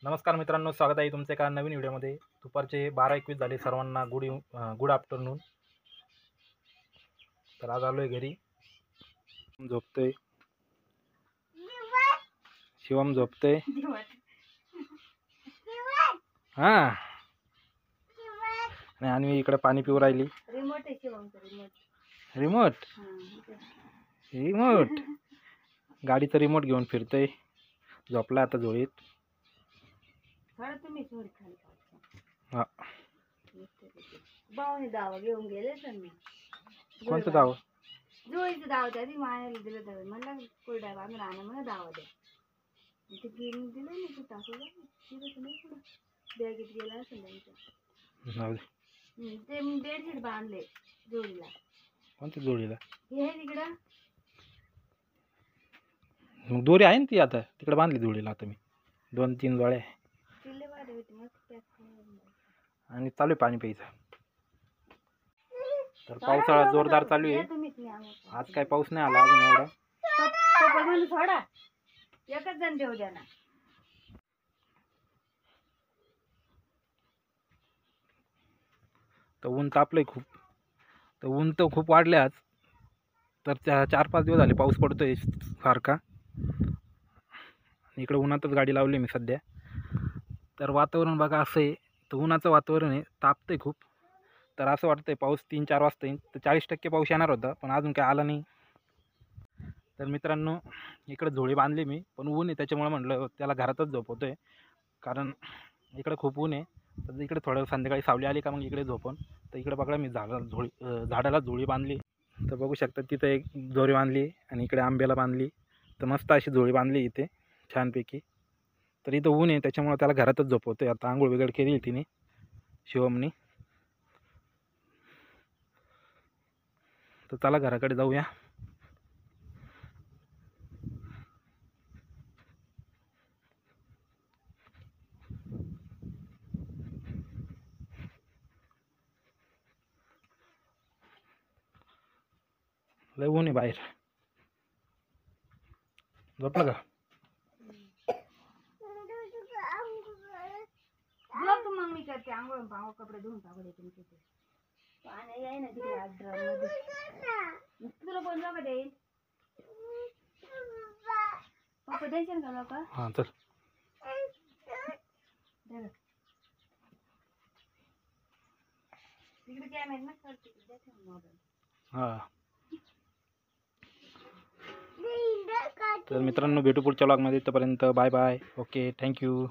नमस्कार मित्रांनो, स्वागत आहे तुमचे एका नवीन व्हिडिओमध्ये। दुपारचे 12:21 झाले, सर्वांना गुड आफ्टरनून। तर आज आलोय घरी, झोपतोय शिवम, झोपतोय हा। आणि मी इकडे पाणी पिऊ राहिली। रिमोट रिमोट गाडीचं रिमोट घेऊन फिरतोय, झोपला आता झोळीत। हा, दावा घेऊन गेले तर कोणतं दाव? जोईचं दाव त्या ती मायाला दिलं तर म्हणलं कोरड्या बांधून आणा म्हणा दावा द्या, ते गेली दिलं नाही तू टाकूला तिथं नाही पुढं बॅगेत गेला असेल ते बेडशीट बांधले जोडीला। कोणत्या जोडीला? हे तिकडं मग दोरी आहे ना ती, आता तिकडे बांधली जोडीला। आता मी 2-3 जोड्या आणि चालू आहे पाणी प्यायचं। तर पावसाळा जोरदार चालू आहे। आज काय पाऊस नाही आला अजून एवढा। थोडा एकच जण देऊ द्या ना। तर ऊन तापलंय खूप, तर ऊन तर खूप वाढले आज। तर 4-5 दिवस झाले पाऊस पडतोय सारखा। इकडे उन्हातच गाडी लावली मी सध्या। तर वातावरण बघा असं आहे, तर उन्हाचं वातावरण आहे, तापतंय खूप। तर असं वाटतंय पाऊस 3-4 वाजता येईल। तर 40% पाऊस येणार होता, पण अजून काय आला नाही। तर मित्रांनो, इकडे झोळी बांधली मी, पण ऊन आहे त्याच्यामुळे म्हटलं त्याला घरातच झोपवतोय, कारण इकडे खूप ऊन आहे। तर इकडे थोडं संध्याकाळी सावली आली का मग इकडे झोपण। तर इकडे बघा मी झाडाला झोळी बांधली। तर बघू शकता तिथं एक दोरी बांधली आणि इकडे आंब्याला बांधली। तर मस्त अशी झोळी बांधली इथे छानपैकी। तर इथं ऊन आहे त्याच्यामुळे त्याला घरातच झोपवतोय। आता आंघोळ वगैरे केली तिने, शिवमनी। तर चला घराकडे जाऊया। लय ऊन आहे बाहेर, झोपलं का? मग मी करते आंघोळ पांघोळ, कपडे धुवून टाकले तुमचे ते पाणी आहे ना तिकडे आज ड्रम मध्ये। तुला कोण लोक देईल? पप्पा टेन्शन का लोक? हां चल। तिकडे कॅमेरा ना करते हां। तर मित्रांनो, भेटू पुढच्या व्लॉगमध्ये। तोपर्यंत बाय बाय, ओके, थँक्यू।